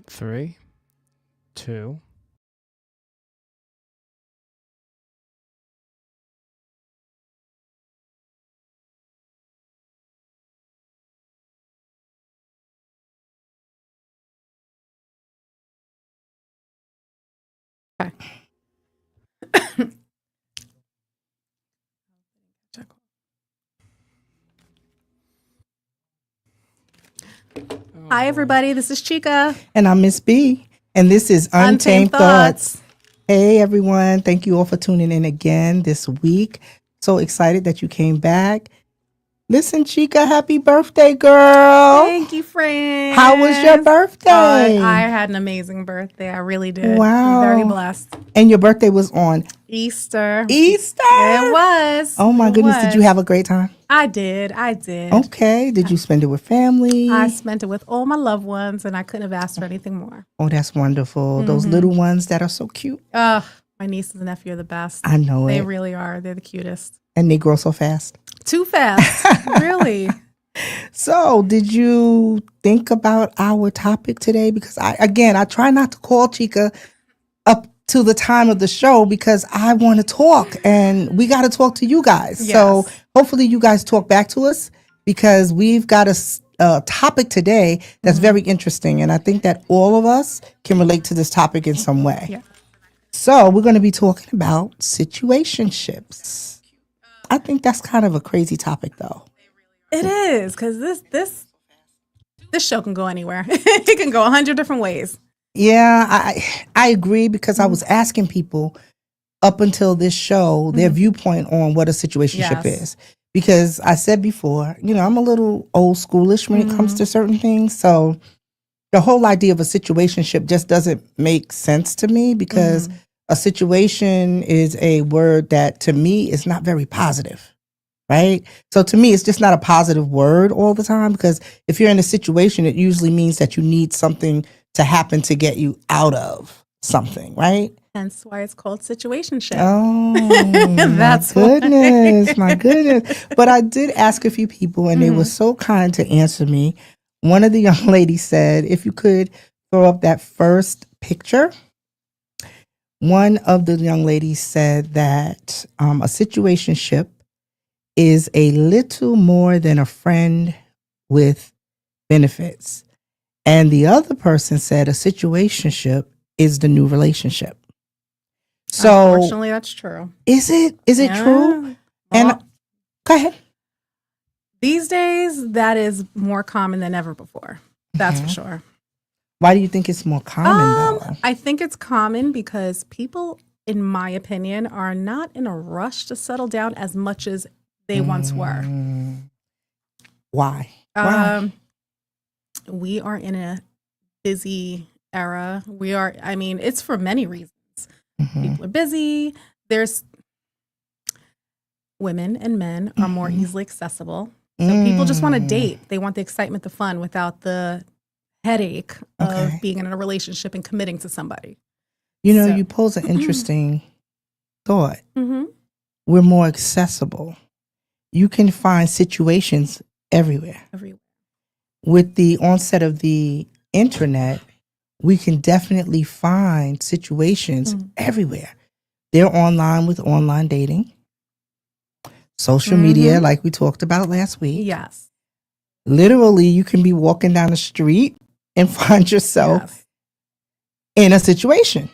3, 2. Okay. Hi, everybody. This is Chica. And I'm Miss B. And this is Untamed Thoughts. Hey, everyone. Thank you all for tuning in again this week. So excited that you came back. Listen, Chica, happy birthday, girl. Thank you, friend. How was your birthday? I had an amazing birthday. I really did. Wow. I'm very blessed. And your birthday was on Easter. It was. Oh, my goodness. Did you have a great time? I did. Okay. Did you spend it with family? I spent it with all my loved ones, and I couldn't have asked for anything more. Oh, that's wonderful. Mm-hmm. Those little ones that are so cute. My nieces and nephew are the best. I know They really are. They're the cutest. And they grow so fast. Too fast. Really. So, did you think about our topic today? Because I try not to call Chica up to the time of the show because I want to talk and we got to talk to you guys. Yes. So, hopefully you guys talk back to us because we've got a topic today that's very interesting. And I think that all of us can relate to this topic in some way. Yeah. So, we're going to be talking about situationships. I think that's kind of a crazy topic, though. It is, because this show can go anywhere. It can go 100 different ways. Yeah, I agree because I was asking people up until this show their viewpoint on what a situationship is. Because I said before, I'm a little old schoolish when it comes to certain things. So the whole idea of a situationship just doesn't make sense to me because a situation is a word that to me is not very positive, right? So to me, it's just not a positive word all the time because if you're in a situation, it usually means that you need something to happen to get you out of something, right? Hence why it's called situationship. Oh, that's my goodness. But I did ask a few people and they were so kind to answer me. One of the young ladies said, if you could throw up that first picture. One of the young ladies said that a situationship is a little more than a friend with benefits. And the other person said a situationship is the new relationship. So unfortunately, that's true. Is it true? Well, and go ahead. These days, that is more common than ever before. That's for sure. Why do you think it's more common, though? I think it's common because people, in my opinion, are not in a rush to settle down as much as they once were. Why? We are in a busy era. It's for many reasons. People are busy. There's women and men are more easily accessible. So people just want to date. They want the excitement, the fun without the headache of being in a relationship and committing to somebody. You pose an interesting thought. We're more accessible. You can find situations everywhere. With the onset of the internet, we can definitely find situations everywhere. They're online with online dating, social media, like we talked about last week. Yes. Literally, you can be walking down the street and find yourself in a situation,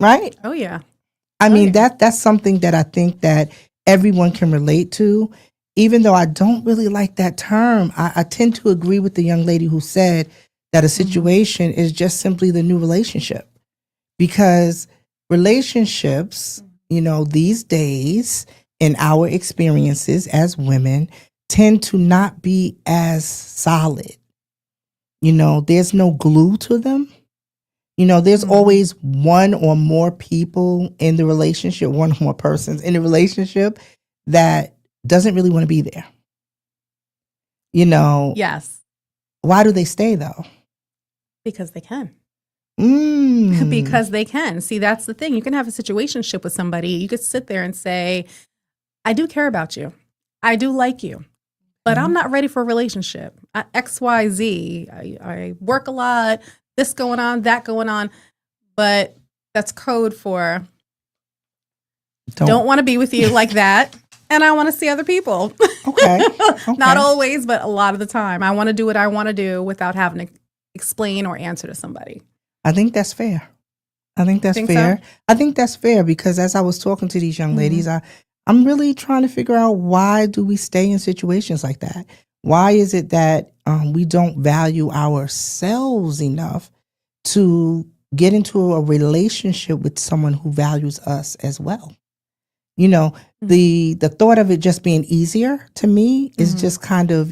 right? Oh, yeah. I mean, that's something that I think that everyone can relate to. Even though I don't really like that term, I tend to agree with the young lady who said that a situation is just simply the new relationship. Because relationships, these days, in our experiences as women, tend to not be as solid. There's no glue to them. There's always one or more people in the relationship, one or more persons in the relationship that doesn't really want to be there. Yes. Why do they stay, though? Because they can. Because they can. See, that's the thing. You can have a situationship with somebody. You could sit there and say, I do care about you. I do like you. But I'm not ready for a relationship. XYZ. I work a lot. this going on, that going on. But that's code for don't want to be with you like that. And I want to see other people. Okay. Not always, but a lot of the time. I want to do what I want to do without having to explain or answer to somebody. I think that's fair. I think that's fair. So? I think that's fair because as I was talking to these young ladies, I'm really trying to figure out why do we stay in situations like that? Why is it that we don't value ourselves enough to get into a relationship with someone who values us as well? You know, the thought of it just being easier to me is just kind of,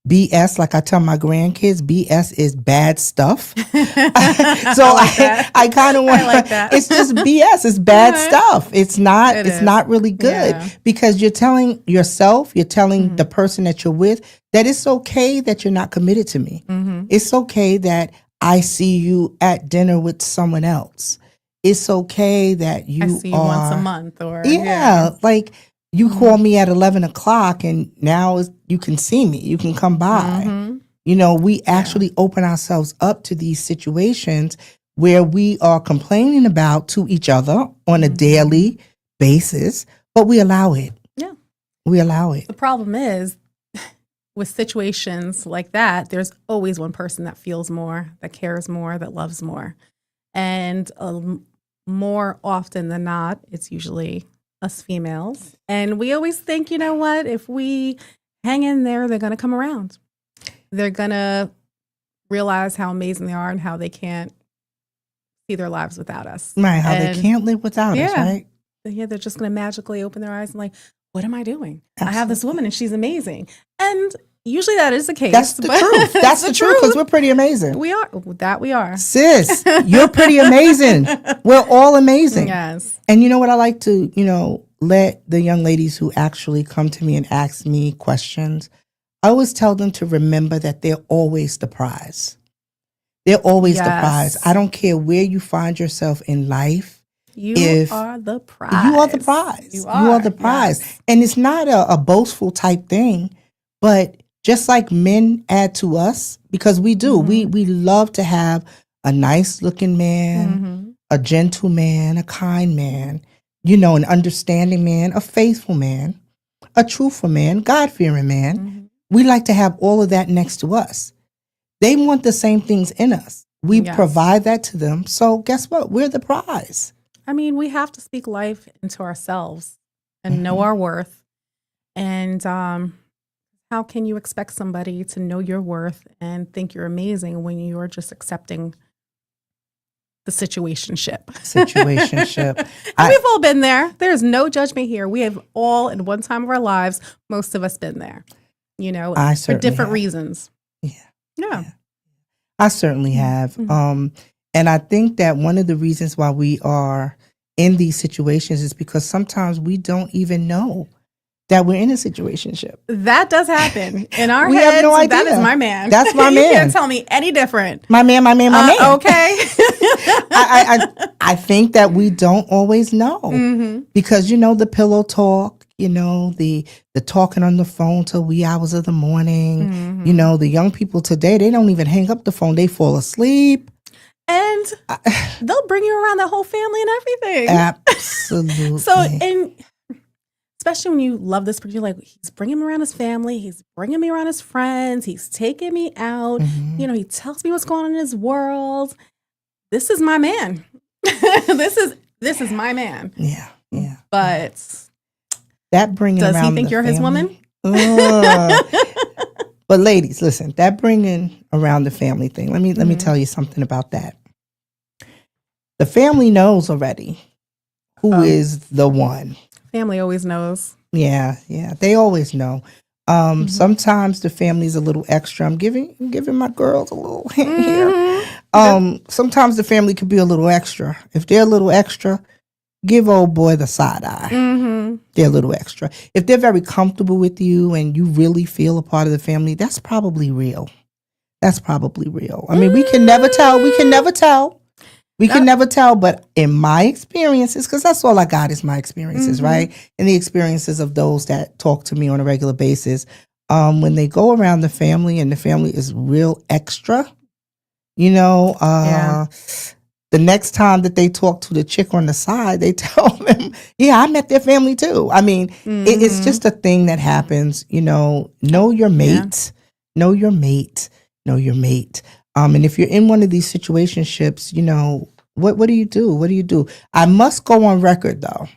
BS. Like I tell my grandkids, BS is bad stuff. So I kind of want like that. It's just BS. It's bad stuff. It's not really good because you're telling yourself, you're telling the person that you're with that it's okay that you're not committed to me. It's okay that I see you at dinner with someone else. It's okay that you I see you once a month or like you call me at 11 o'clock and now you can see me, you can come by. We actually open ourselves up to these situations where we are complaining about to each other on a daily basis, but we allow it. Yeah. We allow it. The problem is with situations like that, there's always one person that feels more, that cares more, that loves more. And more often than not, it's usually us females. And we always think, you know what, if we hang in there, they're going to come around. They're going to realize how amazing they are and how they can't see their lives without us. Right, how they can't live without us, right? Yeah, they're just going to magically open their eyes and like, what am I doing? Absolutely. I have this woman and she's amazing. And usually that is the case. That's the truth. That's the truth because we're pretty amazing. We are. That we are. Sis, you're pretty amazing. We're all amazing. Yes. And you know what I like to, let the young ladies who actually come to me and ask me questions, I always tell them to remember that they're always the prize. They're always the prize. I don't care where you find yourself in life. You are the prize. You are the prize. You are the prize. Yes. And it's not a boastful type thing, but just like men add to us, because we do, we love to have a nice looking man, a gentle man, a kind man, an understanding man, a faithful man, a truthful man, God-fearing man. We like to have all of that next to us. They want the same things in us. We provide that to them. So guess what? We're the prize. I mean, we have to speak life into ourselves and know our worth. And how can you expect somebody to know your worth and think you're amazing when you're just accepting the situationship? We've all been there. There's no judgment here. We have all, in one time of our lives, most of us been there, for different reasons. Yeah. I certainly have. And I think that one of the reasons why we are in these situations is because sometimes we don't even know that we're in a situationship. That does happen in our we heads. Have no idea. That is my man. That's my man. You can't tell me any different. My man. Okay. I think that we don't always know because the pillow talk, the talking on the phone till wee hours of the morning. The young people today, they don't even hang up the phone; they fall asleep. And they'll bring you around the whole family and everything. Absolutely. So, and especially when you love this person, you're like, he's bringing me around his family. He's bringing me around his friends. He's taking me out. He tells me what's going on in his world. This is my man. This is my man. Yeah. But that bringing does around he think the you're family, his woman? But ladies, listen, that bringing around the family thing, let me tell you something about that. The family knows already who is the one. Family always knows. Yeah. They always know. Sometimes the family's a little extra. I'm giving my girls a little hint here. Sometimes the family could be a little extra. If they're a little extra, give old boy the side eye. They're a little extra. If they're very comfortable with you and you really feel a part of the family, that's probably real. I mean, we can never tell. We can never tell, but in my experiences, because that's all I got is my experiences, right? And the experiences of those that talk to me on a regular basis. When they go around the family and the family is real extra, You know, the next time that they talk to the chick on the side, they tell them, yeah, I met their family too. I mean, it's just a thing that happens, you know. Know your mate, know your mate, know your mate. And if you're in one of these situationships, you know, what do you do? What do you do? I must go on record, though.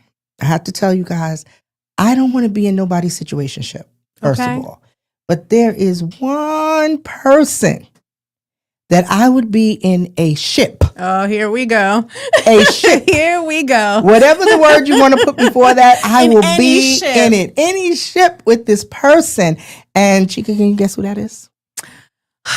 I have to tell you guys, I don't want to be in nobody's situationship, first of all. But there is one person that I would be in a ship. Oh, here we go. A ship. Here we go. Whatever the word you want to put before that, I will be in it. Any ship with this person. And Chica, can you guess who that is?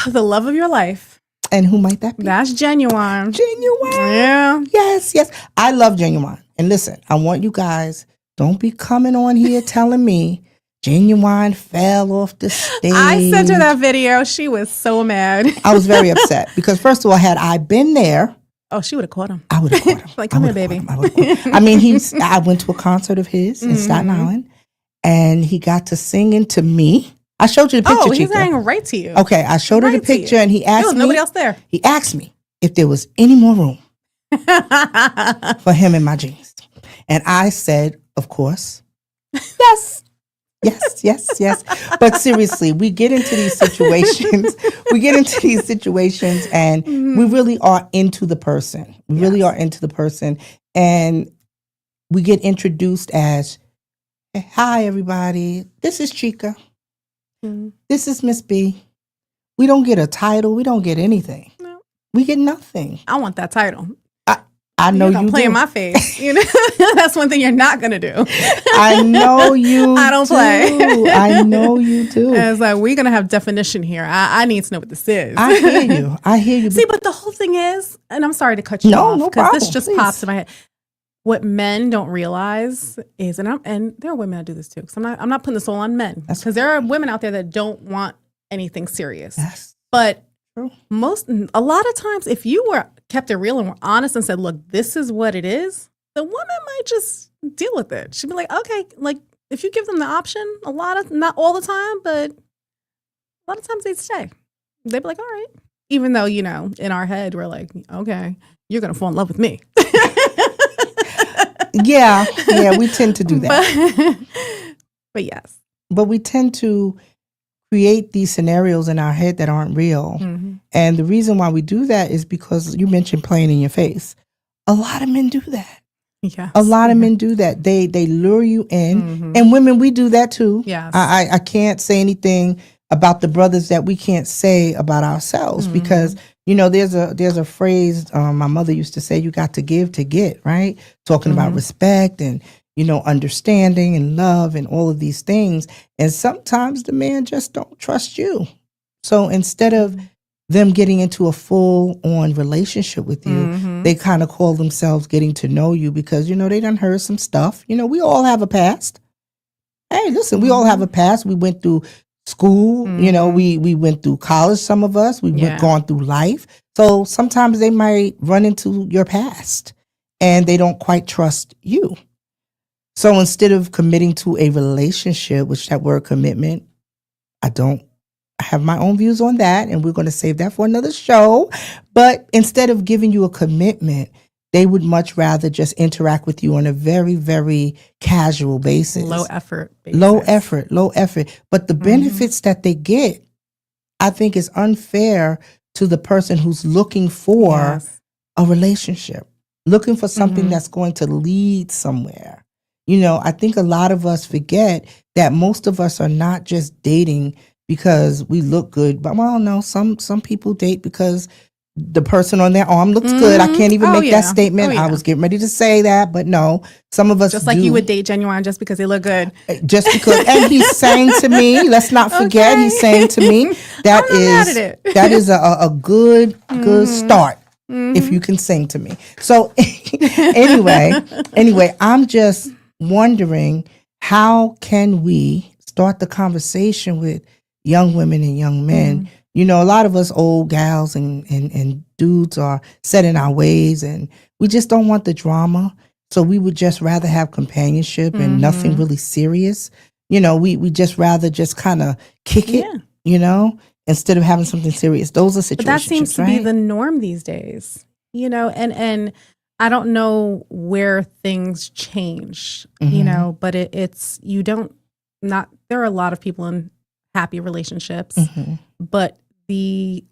The love of your life. And who might that be? That's Genuine. Genuine. Yeah. Yes, yes. I love Genuine. And listen, I want you guys, don't be coming on here telling me Genuine fell off the stage. I sent her that video. She was so mad. I was very upset because, first of all, had I been there, oh, she would have caught him. I would have caught him. Like, come here, baby. I mean, I went to a concert of his in Staten Island, and he got to singing to me. I showed you the picture, Chica. Chica. He's saying right to you. Okay, I showed her the picture, and he asked me. There was nobody else there. He asked me if there was any more room for him in my jeans. And I said, of course, yes. Yes, yes, yes. But seriously, we get into these situations. And we really are into the person. We really are into the person. And we get introduced as, hey, hi, everybody. This is Chica. This is Miss B. We don't get a title. We don't get anything. No. We get nothing. I want that title. I know you play do. in my face. You know, that's one thing you're not gonna do. I know you. I don't play. I know you do. And it's like, we're gonna have definition here. I need to know what this is. I hear you. See, but the whole thing is, and I'm sorry to cut you off because this just pops in my head. What men don't realize is, and there are women that do this too. Because I'm not putting this all on men. Because there are women out there that don't want anything serious. Yes. But a lot of times, if you kept it real and were honest and said, look, this is what it is, the woman might just deal with it. She'd be like, okay, like if you give them the option, not all the time, but a lot of times they'd stay. They'd be like, all right. Even though, you know, in our head, we're like, okay, you're going to fall in love with me. Yeah, we tend to do that. But yes. But we tend to create these scenarios in our head that aren't real. And the reason why we do that is because you mentioned playing in your face. A lot of men do that. Yes. A lot of men do that. They lure you in. And women, we do that too. Yes. I can't say anything about the brothers that we can't say about ourselves because, you know, there's a phrase my mother used to say, you got to give to get, right? Talking about respect and, you know, understanding and love and all of these things. And sometimes the man just don't trust you. So instead of them getting into a full-on relationship with you, they kind of call themselves getting to know you because, you know, they done heard some stuff. You know, we all have a past. Hey, listen, we all have a past. We went through school, you know, we went through college, some of us. Gone through life. So sometimes they might run into your past and they don't quite trust you. So instead of committing to a relationship, which that word commitment, I have my own views on that, and we're going to save that for another show. But instead of giving you a commitment, they would much rather just interact with you on a very, very casual basis. Low effort basis. Low effort. But the benefits that they get, I think is unfair to the person who's looking for a relationship, looking for something that's going to lead somewhere. You know, I think a lot of us forget that most of us are not just dating because we look good. But, well, no, some people date because the person on their arm looks good. I can't even make that statement. I was getting ready to say that, but no, some of us just like you would date Genuine just because they look good. Just because, and he's saying to me, let's not forget, he's saying to me, that is a good start. If you can sing to me. So anyway, I'm just wondering, how can we start the conversation with young women and young men? You know, a lot of us old gals and dudes are set in our ways and we just don't want the drama. So we would just rather have companionship and nothing really serious. You know, we just rather just kind of kick it, you know, instead of having something serious. Those are situationships, But that seems to right? be the norm these days, and I don't know where things change, but it's, you don't, not, there are a lot of people in happy relationships, but the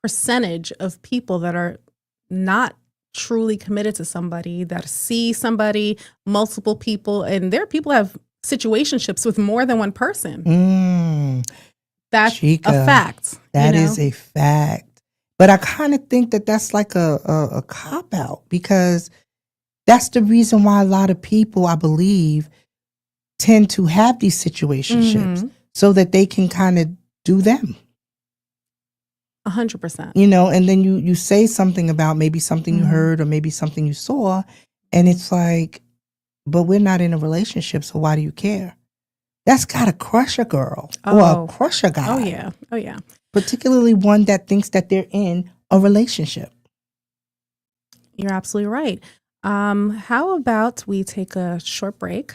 percentage of people that are not truly committed to somebody, that see somebody, multiple people, and there are people who have situationships with more than one person. That's Chica, a fact. That is a fact. But I kind of think that that's like a cop-out, because that's the reason why a lot of people, I believe, tend to have these situationships so that they can kind of do them. 100%. And then you say something about maybe something you heard or maybe something you saw, and it's like, but we're not in a relationship, so why do you care? That's gotta crush a girl or crush a guy. Oh yeah. Particularly one that thinks that they're in a relationship. You're absolutely right. How about we take a short break?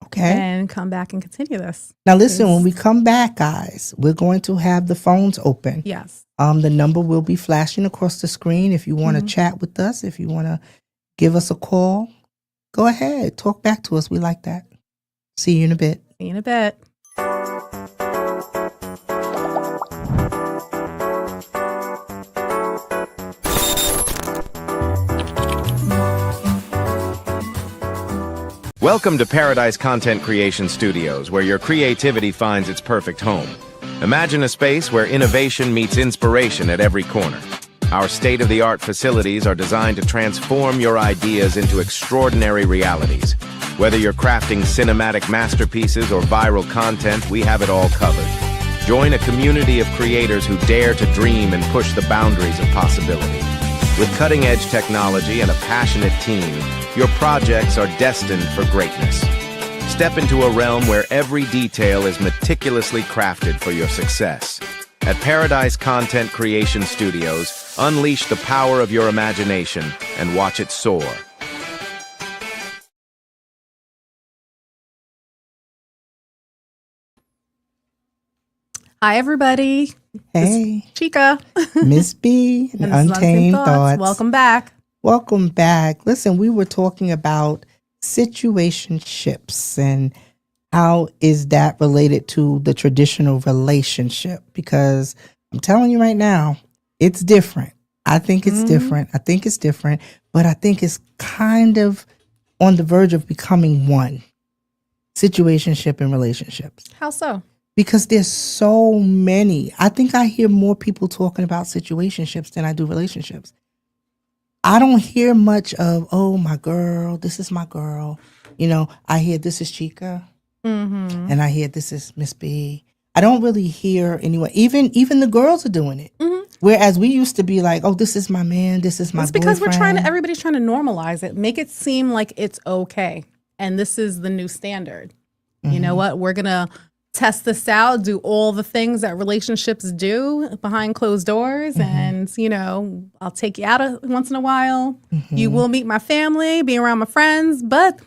Okay. And come back and continue this. Now listen, when we come back, guys, we're going to have the phones open. Yes. The number will be flashing across the screen. If you want to chat with us, if you want to give us a call, go ahead. Talk back to us. We like that. See you in a bit. See you in a bit. Welcome to Paradise Content Creation Studios, where your creativity finds its perfect home. Imagine a space where innovation meets inspiration at every corner. Our state-of-the-art facilities are designed to transform your ideas into extraordinary realities. Whether you're crafting cinematic masterpieces or viral content, we have it all covered. Join a community of creators who dare to dream and push the boundaries of possibility. With cutting-edge technology and a passionate team, your projects are destined for greatness. Step into a realm where every detail is meticulously crafted for your success. At Paradise Content Creation Studios, unleash the power of your imagination and watch it soar. Hi, everybody. Hey. It's Chica. Miss B and Untamed Thoughts. Welcome back. Welcome back. Listen, we were talking about situationships and how is that related to the traditional relationship? Because I'm telling you right now, it's different. I think it's different. I think it's different, but I think it's kind of on the verge of becoming one. Situationship and relationships. How so? Because there's so many. I think I hear more people talking about situationships than I do relationships. I don't hear much of, oh, my girl, this is my girl. I hear this is Chica. And I hear this is Miss B. I don't really hear anyway. Even the girls are doing it. Whereas we used to be like, oh, this is my man, this is my boyfriend. It's because everybody's trying to normalize it, make it seem like it's okay. And this is the new standard. You know what? We're going to test this out, do all the things that relationships do behind closed doors. And, I'll take you out once in a while. You will meet my family, be around my friends, but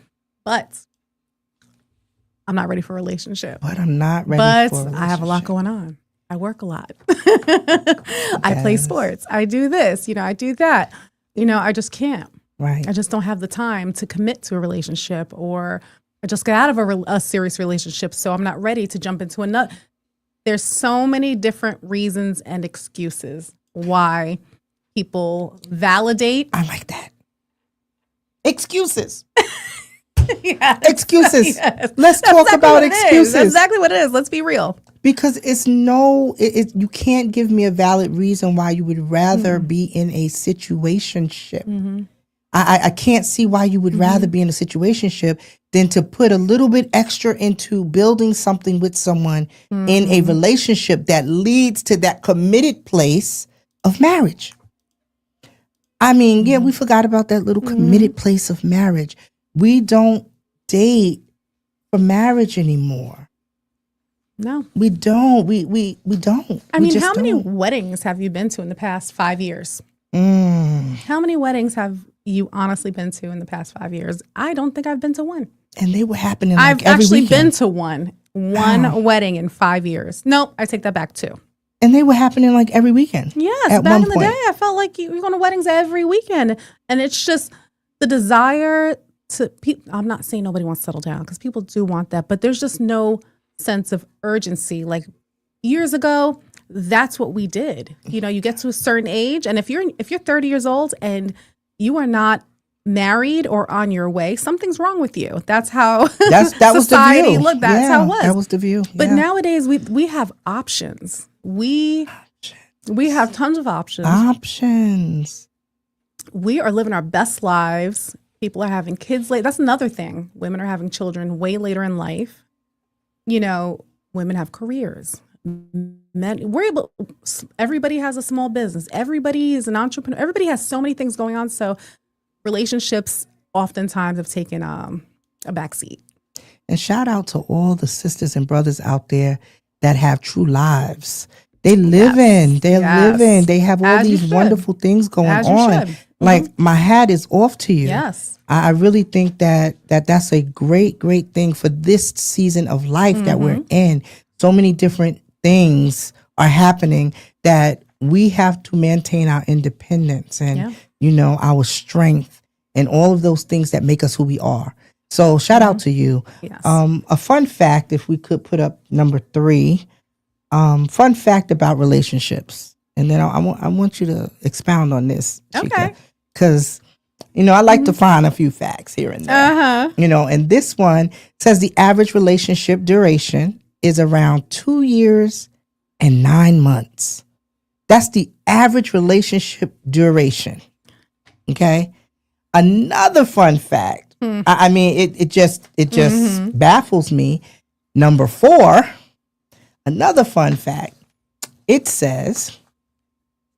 I'm not ready for a relationship. But I'm not ready for a relationship. I have a lot going on. I work a lot. I play sports. I do this, I do that. I just can't. Right. I just don't have the time to commit to a relationship, or I just got out of a serious relationship, so I'm not ready to jump into another. There's so many different reasons and excuses why people validate. I like that. Excuses. Yes. Excuses. Yes. Let's talk about excuses. That's exactly what it is. Let's be real. Because you can't give me a valid reason why you would rather be in a situationship. I can't see why you would rather be in a situationship than to put a little bit extra into building something with someone in a relationship that leads to that committed place of marriage. I mean, yeah, we forgot about that little committed place of marriage. We don't date for marriage anymore. No, we don't. We don't. I mean, how many weddings have you been to in the past 5 years? How many weddings have you honestly been to in the past 5 years? I don't think I've been to one. And they were happening I've every actually weekend. been to one wedding in 5 years. Nope, I take that back too. and they were happening like every weekend. Yes, at back one in the point. day, I felt like you were going to weddings every weekend, and it's just the desire to. I'm not saying nobody wants to settle down because people do want that, but there's just no sense of urgency. Like years ago, that's what we did. You know, you get to a certain age, and if you're 30 years old and you are not married or on your way, something's wrong with you. That's how That was the society view. looked. That's how it was. That was the view. But Yeah. nowadays we have options. We have tons of options. Options. We are living our best lives. People are having kids late. That's another thing. Women are having children way later in life. You know, women have careers. Men, everybody has a small business. Everybody is an entrepreneur. Everybody has so many things going on. So relationships oftentimes have taken a backseat. And shout out to all the sisters and brothers out there that have true lives. They live in. They're living. They have all As you these should. wonderful things going As you on. should. Like my hat is off to you. Yes. I really think that's a great thing for this season of life that we're in. So many different things are happening that we have to maintain our independence and you know, our strength and all of those things that make us who we are. So shout out to you. Yes. A fun fact, if we could put up number 3, fun fact about relationships. And then I want you to expound on this, Chica. Because, you know, I like to find a few facts here and there. You know, and this one says the average relationship duration is around 2 years and 9 months. That's the average relationship duration. Okay. Another fun fact. I mean, it just baffles me. Number 4, another fun fact. It says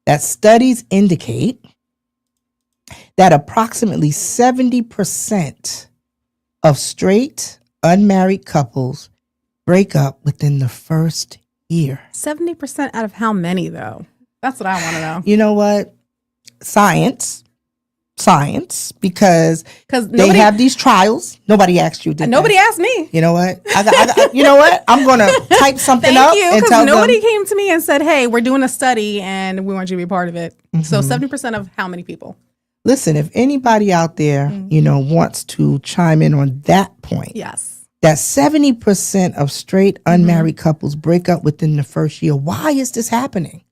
that studies indicate that approximately 70% of straight unmarried couples break up within the first year. 70% out of how many, though? That's what I want to know. You know what? Science, because they have these trials. Nobody asked you, did Nobody they? asked me. You know what? I got, you know what? I'm going to type something Thank up you, and because tell nobody them. came to me and said, hey, we're doing a study and we want you to be a part of it. So 70% of how many people? Listen, if anybody out there, you know, wants to chime in on that point. Yes. That 70% of straight unmarried couples break up within the first year. Why is this happening?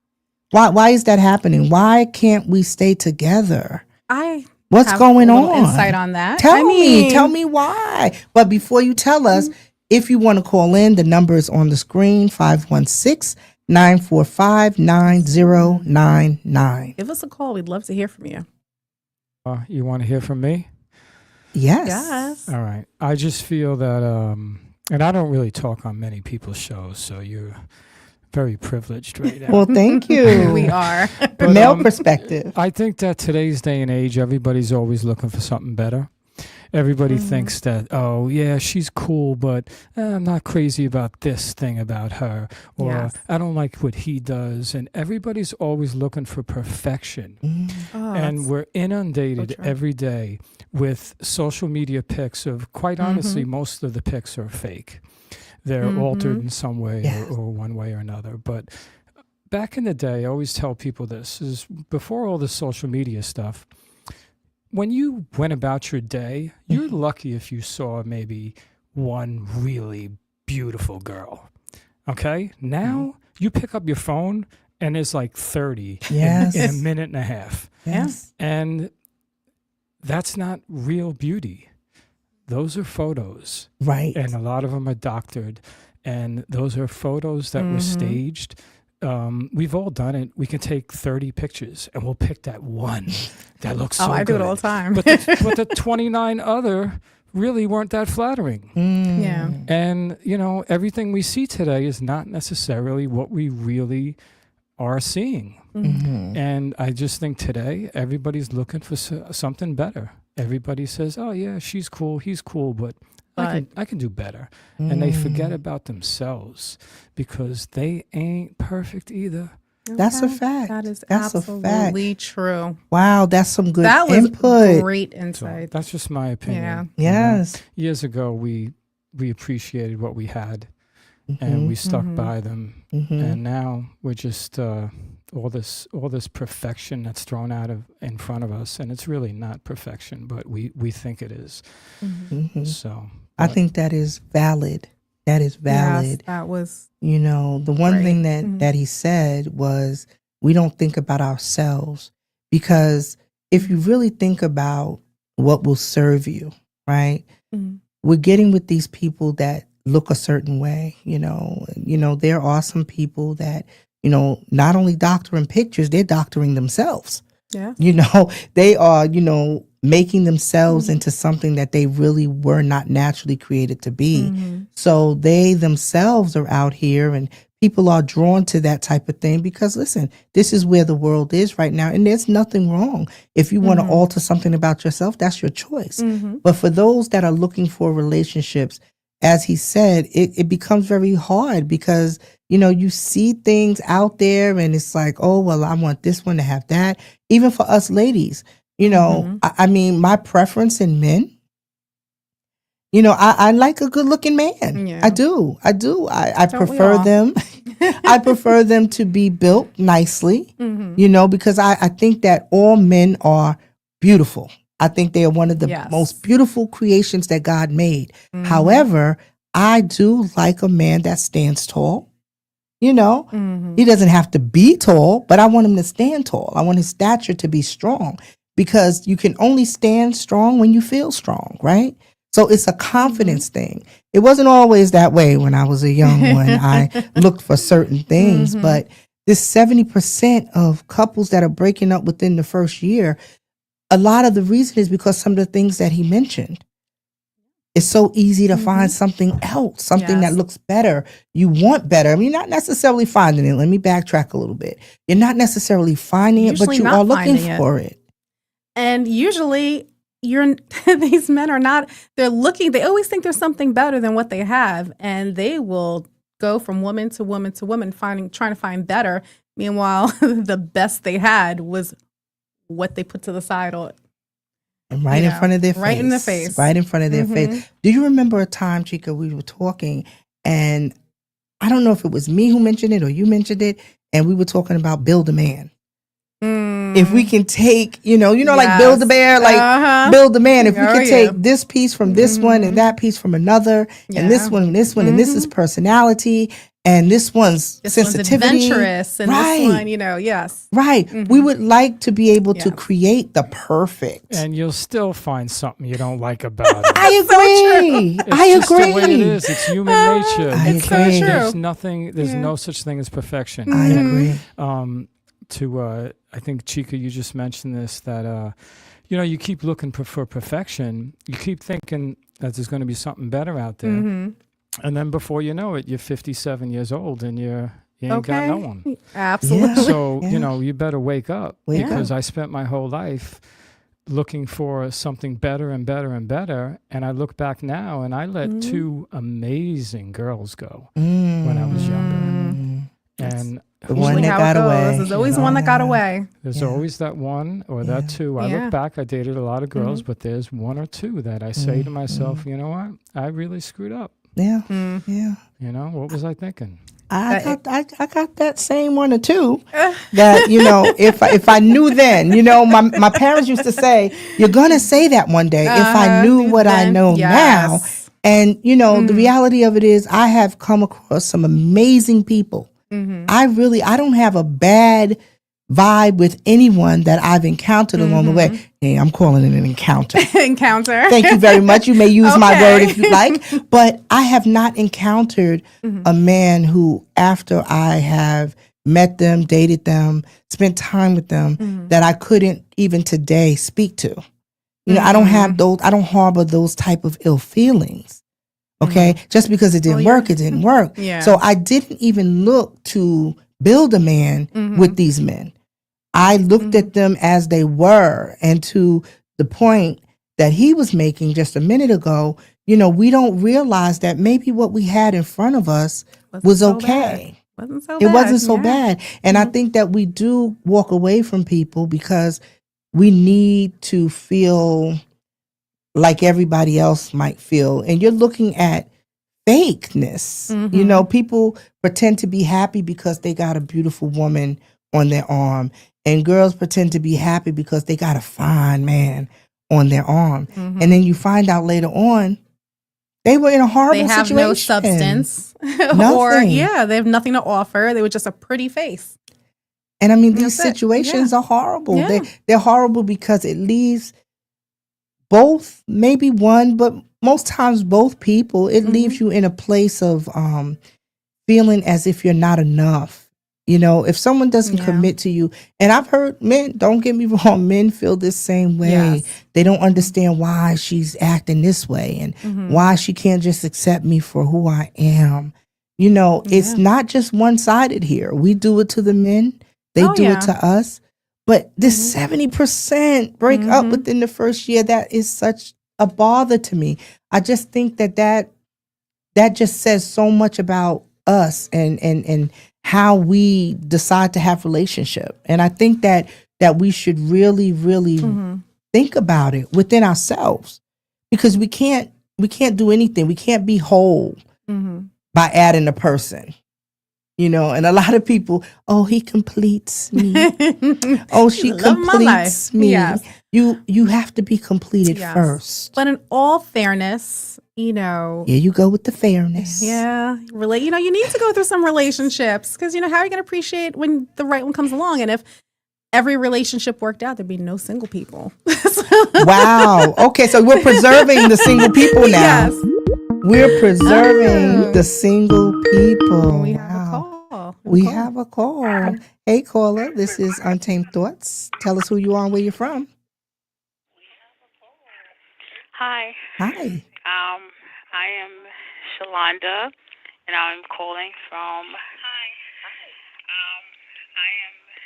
Why is that happening? Why can't we stay together? What's have going a little on? insight on that. Tell me why. But before you tell us, if you want to call in, the number is on the screen, 516-945-9099. Give us a call. We'd love to hear from you. You want to hear from me? Yes. Yes. All right. I just feel that, and I don't really talk on many people's shows, so you're very privileged right now. Well, thank you. We are. But, Male perspective. I think that today's day and age, everybody's always looking for something better. Everybody thinks that, oh, yeah, she's cool, but I'm not crazy about this thing about her. Or I don't like what he does. And everybody's always looking for perfection. And we're inundated every day with social media pics of, quite honestly, most of the pics are fake. They're altered in some way or one way or another. But back in the day, I always tell people this, is before all this social media stuff, when you went about your day, you're lucky if you saw maybe one really beautiful girl. Okay? Now you pick up your phone and it's like 30 in a minute and a half. Yes. And that's not real beauty. Those are photos. Right. And a lot of them are doctored. And those are photos that were staged. We've all done it. We can take 30 pictures and we'll pick that one that looks so I do good. it all the time. But the 29 other really weren't that flattering. Yeah. And, you know, everything we see today is not necessarily what we really are seeing. And I just think today everybody's looking for something better. Everybody says, oh, yeah, she's cool, he's cool, but I can do better. And they forget about themselves because they ain't perfect either. That's a fact. That is That's absolutely true. Wow, that's some good That was input. great So insight. that's just my opinion. Yeah. You know, Yes. years ago, we appreciated what we had. and we stuck Mhm. by them. And now we're just all this perfection that's thrown out of in front of us, and it's really not perfection, but we think it is. So I think that is valid. That is valid. Yes, that was You know, the one great. thing that he said was, we don't think about ourselves, because if you really think about what will serve you, right? Mhm. We're getting with these people that look a certain way. You know, there are some people that, not only doctoring pictures, they're doctoring themselves. Yeah. They are, making themselves into something that they really were not naturally created to be. So they themselves are out here, and people are drawn to that type of thing because, listen, this is where the world is right now. And there's nothing wrong. If you want to alter something about yourself, that's your choice. But for those that are looking for relationships, as he said, it becomes very hard because, you see things out there and it's like, oh, well, I want this one to have that. Even for us ladies, I mean, my preference in men, I like a good looking man. Yeah. I do. I Don't we prefer all? them. I prefer them to be built nicely, because I think that all men are beautiful. I think they are one of the Yes. most beautiful creations that God made. However, I do like a man that stands tall. He doesn't have to be tall, but I want him to stand tall. I want his stature to be strong, because you can only stand strong when you feel strong, right? So it's a confidence thing. It wasn't always that way when I was a young one. I looked for certain things, but this 70% of couples that are breaking up within the first year, a lot of the reason is because some of the things that he mentioned. It's so easy to find something else, something that looks better. You want better. I mean, you're not necessarily finding it. Let me backtrack a little bit. You're not necessarily finding it, but Usually you not are looking finding it. for it. And usually these men are not, they always think there's something better than what they have. And they will go from woman to woman to woman, trying to find better. Meanwhile, the best they had was what they put to the side or And right in front of their face. Right in the face. Right in front of their face. Do you remember a time, Chica, we were talking, and I don't know if it was me who mentioned it or you mentioned it, and we were talking about build a man. If we can take, like Build a Bear, like Build a Man. If we could take this piece from this one and that piece from another, and this one and this one, and this is personality, and this one's sensitivity. One's adventurous, and this one, yes. Right. We would like to be able to create the perfect. and you'll still find something you don't like about it. I agree. It's I just agree. the way it is. It's human nature. I It's so agree. true. There's nothing. There's no such thing as perfection. I And, agree. I think Chica, you just mentioned this, that you keep looking for perfection. You keep thinking that there's going to be something better out there, and then before you know it, you're 57 years old and you ain't got no one. Absolutely. So Yeah. you better wake up, Wake because I spent my whole life looking for something better and better and better, and I look back now and I let two amazing girls go when I was younger, and The one that how got it goes. away. There's always one that got away. there's always that one or that two. I Yeah. look back, I dated a lot of girls, but there's one or two that I say to myself, you know what? I really screwed up. Yeah. Yeah. What was I thinking? I got that same one or two that, if I knew then, my parents used to say, you're going to say that one day. If I knew what I know now. Yes. And, the reality of it is I have come across some amazing people. I don't have a bad vibe with anyone that I've encountered along the way. Hey, I'm calling it an encounter. Encounter. Thank you very much. You may use my word Okay. if you like. But I have not encountered a man who, after I have met them, dated them, spent time with them, that I couldn't even today speak to. I don't have those, I don't harbor those type of ill feelings. Okay. Just because it didn't work, it didn't work. Yeah. So I didn't even look to build a man with these men. I looked at them as they were, and to the point that he was making just a minute ago, we don't realize that maybe what we had in front of us was so okay. Wasn't so It bad. wasn't so Yeah. bad. And I think that we do walk away from people because we need to feel like everybody else might feel. And you're looking at fakeness. You know, people pretend to be happy because they got a beautiful woman on their arm, and girls pretend to be happy because they got a fine man on their arm. And then you find out later on they were in a horrible They have situation. no substance. Nothing. Or, yeah, they have nothing to offer. They were just a pretty face. And I mean, these That's it. situations are horrible. Yeah. They're horrible because it leaves both, maybe one, but most times both people, it leaves you in a place of feeling as if you're not enough. You know, if someone doesn't commit to you, and I've heard men, don't get me wrong, men feel this same way. Yes. They don't understand why she's acting this way and why she can't just accept me for who I am. You know, it's not just one-sided here. We do it to the men. They do it to us. But this 70% break up within the first year, that is such a bother to me. I just think that just says so much about us and how we decide to have relationship. And I think that we should really, really think about it within ourselves, because we can't do anything. We can't be whole by adding a person. You know, and a lot of people, oh, he completes me. Oh, she completes me. Yes. You have to be completed first. But in all fairness, you know. Here you go with the fairness. Yeah. Really, you know, you need to go through some relationships because, you know, how are you going to appreciate when the right one comes along? And if every relationship worked out, there'd be no single people. Wow. Okay, so we're preserving the single people now. Yes. We're preserving the single people. We have a call. We have a call. Hey, caller, this is Untamed Thoughts. Tell us who you are and where you're from. Hi. Hi. I am Shalonda, and I'm calling from.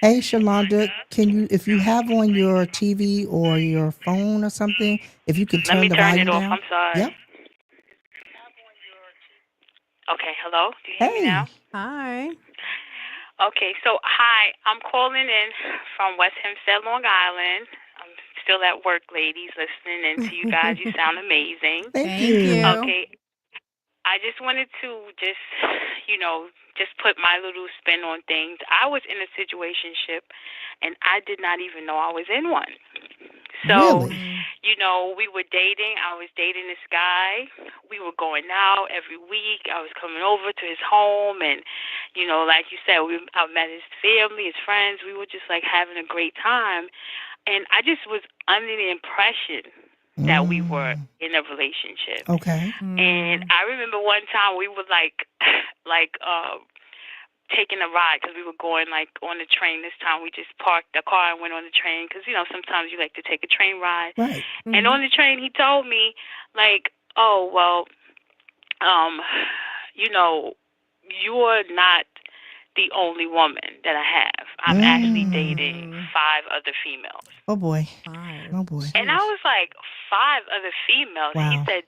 Hey, Shalonda, can you, if you have on your TV or your phone or something, if you can turn the volume down? Let me turn it off. I'm sorry. Yep. Okay, hello? Do you hear me now? Hi. Okay, so hi. I'm calling in from West Hempstead, Long Island. I'm still at work, ladies, listening in to you guys. You sound amazing. Thank you. Okay. I just wanted to just put my little spin on things. I was in a situationship, and I did not even know I was in one. So, Really? you know, we were dating. I was dating this guy. We were going out every week. I was coming over to his home, and, you know, like you said, I met his family, his friends. We were just, like, having a great time. And I just was under the impression that we were in a relationship. Okay. And I remember one time we were, taking a ride because we were going, like, on the train. This time we just parked the car and went on the train because, you know, sometimes you like to take a train ride. Right. And on the train he told me, like, oh, well, you know, you're not the only woman that I have. I'm actually dating 5 other females. Oh, boy. 5. Oh, boy. And I was like, 5 other females? Wow. He said,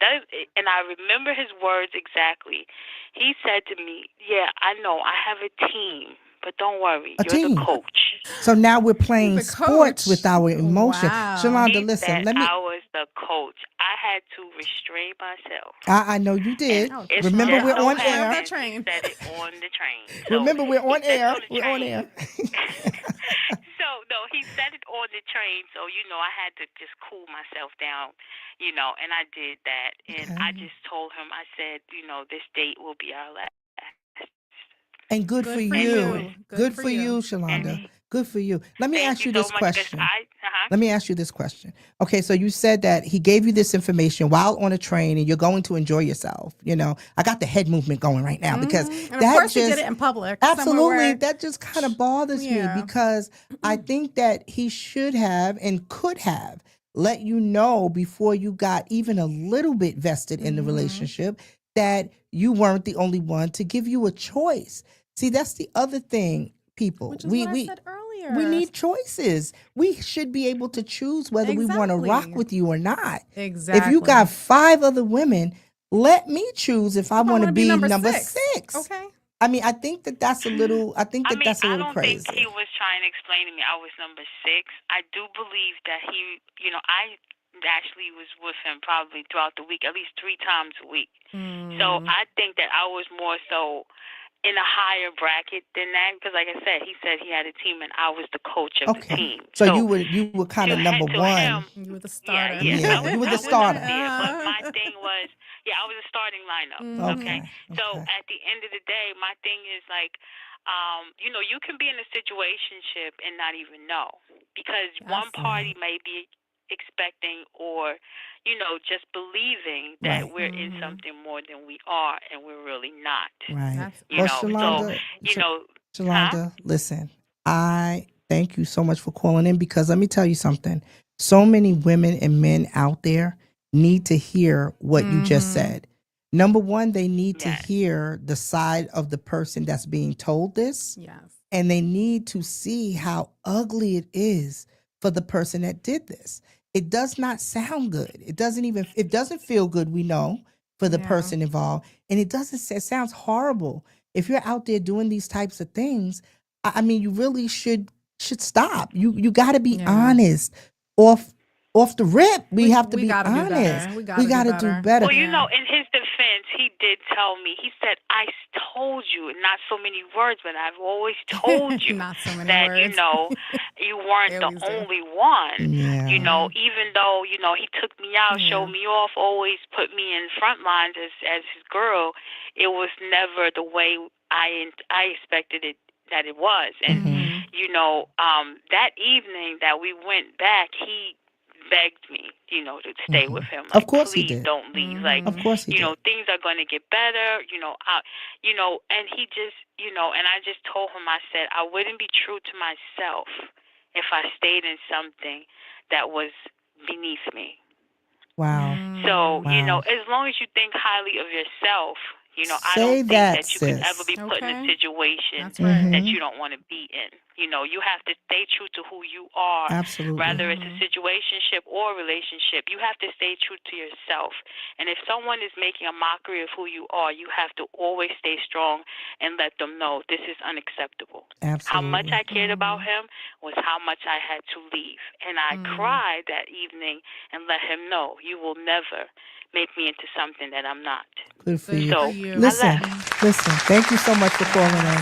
and I remember his words exactly. He said to me, yeah, I know, I have a team, but don't worry, you're team. the coach. So now we're playing The sports coach. with our emotion. Wow. Shalonda, He listen, said let me. I was the coach. I had to restrain myself. I know you did. And it Remember, just we're so on air. happened he said it on the train. So Remember, we're on he said it air. the We're on train. air. So, no, he said it on the train, so, you know, I had to just cool myself down, you know, and I did that. And I just told him, I said, you know, this date will be our last. And good for you. Good for you, Shalonda. And Good for you. Let me thank ask you so this much, 'cause question. uh-huh. Let me ask you this question. Okay, so you said that he gave you this information while on a train and you're going to enjoy yourself. You know, I got the head movement going right now because And of that course just, you did it in public. absolutely, that just kind of bothers me Yeah. because I think that he should have and could have let you know before you got even a little bit vested in the relationship that you weren't the only one, to give you a choice. See, that's the other thing, people. Which is what I said earlier. We need choices. We should be able to choose whether we want to rock Exactly. with you or not. Exactly. If you got 5 other women, let me choose if I want to wanna be be number number 6. 6. Okay. I mean, I think that that's a little. I think that that's a I little don't crazy. think he was trying to explain to me I was number 6. I do believe that he, you know, I actually was with him probably throughout the week, at least 3 times a week. So I think that I was more so in a higher bracket than that because, like I said, he said he had a team and I was the coach of the Okay. team. So you were kind of number one. You were the starter. Yeah, you were the starter. But my thing was, I was a starting lineup. Okay. So at the end of the day, my thing is like, you can be in a situationship and not even know because one party may be expecting or, just believing that we're in something more than we are and we're really not. Right. So, Shalonda, listen, I thank you so much for calling in because let me tell you something. So many women and men out there need to hear what you just said. Number one, they need to hear the side of the person that's being told this. Yes. And they need to see how ugly it is for the person that did this. It does not sound good. It doesn't feel good, we know, for the person involved. And it sounds horrible. If you're out there doing these types of things, I mean, you really should stop. You got to be honest off the rip. We have to be honest. We got to do better. Well, in his defense, he did tell me. He said, "I told you, not so many words, but I've always told you not so many that words. you weren't the only one. Yeah. Even though he took me out, showed me off, always put me in front lines as his girl. It was never the way I expected it that it was. And that evening that we went back, he begged me, to stay with him. Like, of course please he did. don't leave. Like, of course he did. Things are going to get better. And he just, and I just told him, I said, I wouldn't be true to myself if I stayed in something that was beneath me. Wow. So, as long as you think highly of yourself, I don't think that you could ever be put in a situation that you don't want to be in. You have to stay true to who you are. Absolutely. Whether it's a situationship or a relationship, you have to stay true to yourself. And if someone is making a mockery of who you are, you have to always stay strong and let them know this is unacceptable. Absolutely. How much I cared about him was how much I had to leave. And I cried that evening and let him know, you will never make me into something that I'm not. Good for you. So, listen, thank you so much for calling in.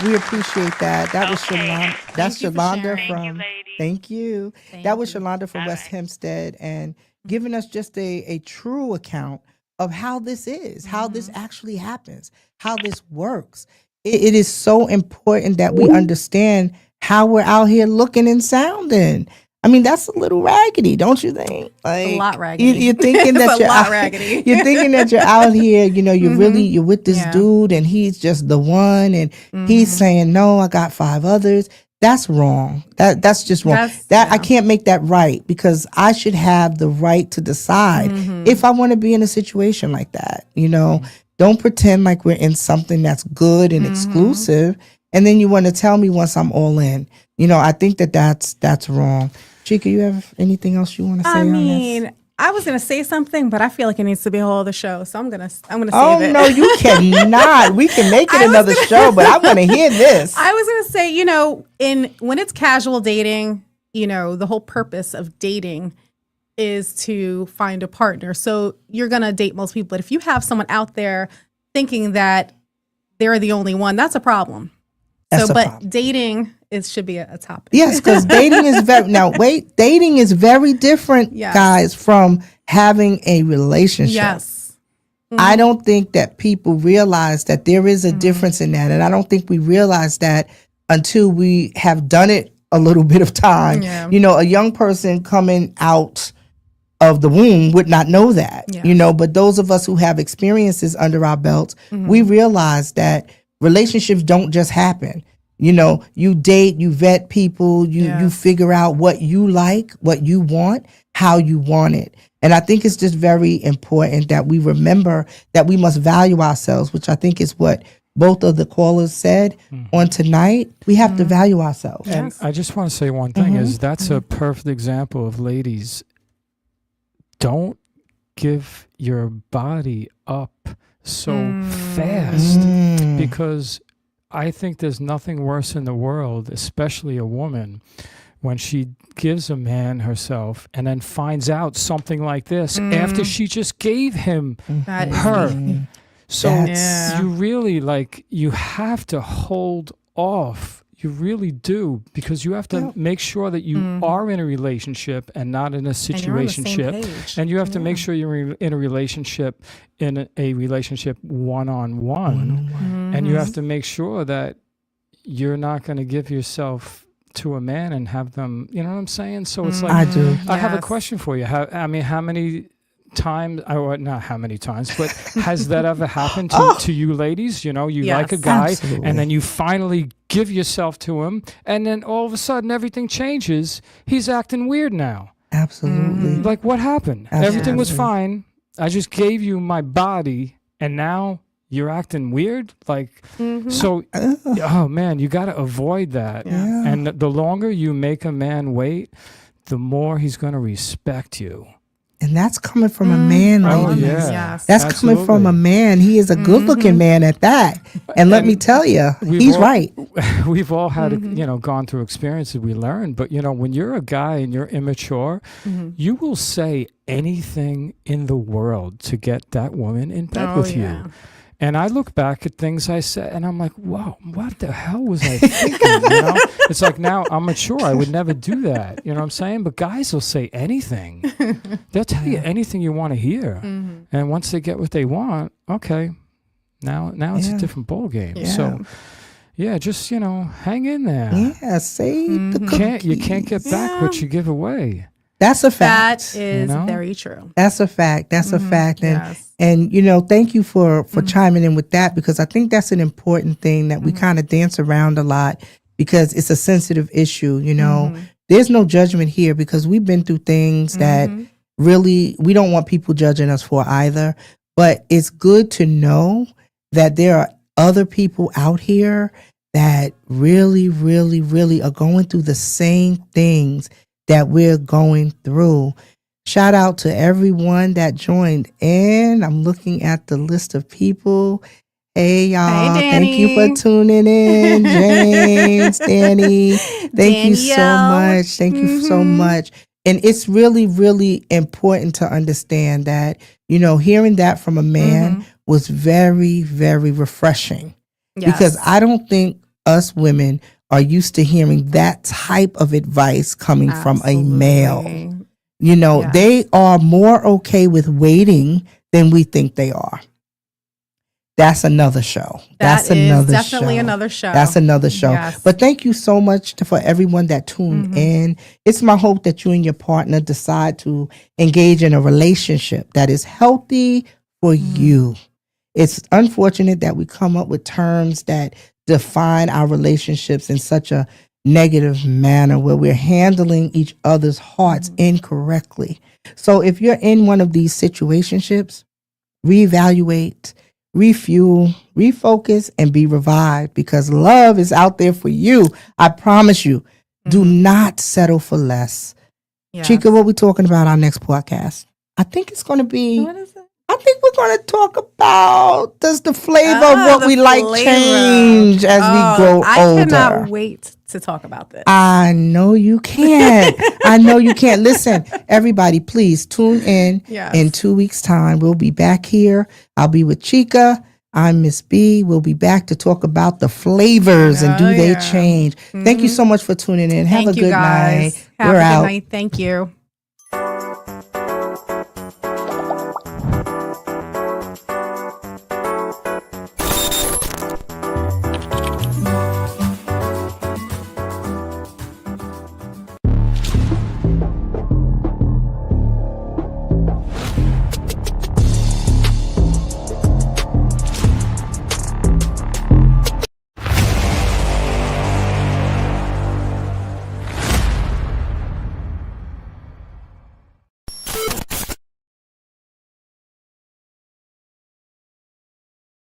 We appreciate that. That was Shalonda. That's Shalonda from. Thank you. That was Shalonda from West Hempstead and giving us just a true account of how this is, how this actually happens, how this works. It is so important that we understand how we're out here looking and sounding. I mean, that's a little raggedy, don't you think? Like, a lot raggedy. You're thinking that you're out, raggedy. You're thinking that you're out here, you're with this dude and he's just the one and he's saying, no, I got 5 others. That's wrong. That's just wrong. I can't make that right because I should have the right to decide if I want to be in a situation like that. Don't pretend like we're in something that's good and exclusive. And then you want to tell me once I'm all in. I think that's wrong. Chica, you have anything else you want to say on this? I was going to say something, but I feel like it needs to be a whole other show, so I'm gonna save it. Oh no, you cannot. We can make it another show, but I want to hear this. I was going to say, when it's casual dating, the whole purpose of dating is to find a partner. So you're going to date most people, but if you have someone out there thinking that they're the only one, that's a problem. Dating should be a topic. Yes, because dating is dating is very different, guys, from having a relationship. Yes. I don't think that people realize that there is a difference in that. And I don't think we realize that until we have done it a little bit of time. Yeah. A young person coming out of the womb would not know that, but those of us who have experiences under our belts, we realize that relationships don't just happen. You date, you vet people, you figure out what you like, what you want, how you want it. And I think it's just very important that we remember that we must value ourselves, which I think is what both of the callers said on tonight. We have to value ourselves. And I just want to say one thing is that's a perfect example of ladies. Don't give your body up so fast because I think there's nothing worse in the world, especially a woman, when she gives a man herself and then finds out something like this after she just gave him That is her. key. So Yeah. you really you have to hold off. You really do, because you have to make sure that you are in a relationship and not in a situationship. And you have to make sure you're in a relationship, one-on-one. And you have to make sure that you're not going to give yourself to a man and have them, you know what I'm saying? So it's like, I do. I have a Yes. question for you. How many times, or not how many times, but has that ever happened to you ladies? You know, you like a Yes. guy Absolutely. and then you finally give yourself to him, and then all of a sudden everything changes. He's acting weird now. Absolutely. Like, what happened? Everything was Absolutely. fine. I just gave you my body, and now you're acting weird. Like, so, oh man, you got to avoid that. Yeah. And the longer you make a man wait, the more he's going to respect you. And that's coming from a man, Oh, ladies. yeah. Yes. That's coming from a Absolutely. man. He is a good-looking man at that. And let me tell you, we've he's all- right. We've all had, gone through experiences we learned. But, when you're a guy and you're immature, you will say anything in the world to get that woman in bed with you. And I look back at things I said, and I'm like, "Wow, what the hell was I thinking?" It's like, now I'm mature. I would never do that. You know what I'm saying? But guys will say anything. They'll tell you anything you want to hear. And once they get what they want, okay, now it's a different ball game. Yeah. So, yeah, just hang in there. Yeah, save the cookies. You can't get back what you give away. That's a fact. That is know? very true. That's a fact. That's a fact. And Yes. and thank you for chiming in with that, because I think that's an important thing that we kind of dance around a lot, because it's a sensitive issue. There's no judgment here, because we've been through things that really we don't want people judging us for either. But it's good to know that there are other people out here that really, really, really are going through the same things that we're going through. Shout out to everyone that joined in. I'm looking at the list of people. Hey, y'all. Hey, Thank you Danny. for tuning in. James, Danny. Thank you so Danielle. much. Thank you so much. And it's really, really important to understand that, hearing that from a man was very, very refreshing. Yes. Because I don't think us women are used to hearing that type of advice coming from a male. Absolutely. Yes. They are more okay with waiting than we think they are. That's another show. That's That is another definitely show. another show. That's another show. Yes. But thank you so much for everyone that tuned in. It's my hope that you and your partner decide to engage in a relationship that is healthy for you. It's unfortunate that we come up with terms that define our relationships in such a negative manner, where we're handling each other's hearts incorrectly. So if you're in one of these situationships, reevaluate, refuel, refocus, and be revived, because love is out there for you. I promise you. Do not settle for less. Yes. Chica, what we talking about our next podcast? I think it's going to be... What is it? I think we're going to talk about, does the flavor of Ah, what the we like flavor. change as we grow I older? cannot wait to talk about this. I know you can't. I know you can't. Listen, everybody, please tune in. Yes. In 2 weeks' time. We'll be back here. I'll be with Chica. I'm Miss B. We'll be back to talk about the flavors and do they change. Thank you so much for tuning in. Have Thank a you good guys. night. Have We're a good out. night. Thank you.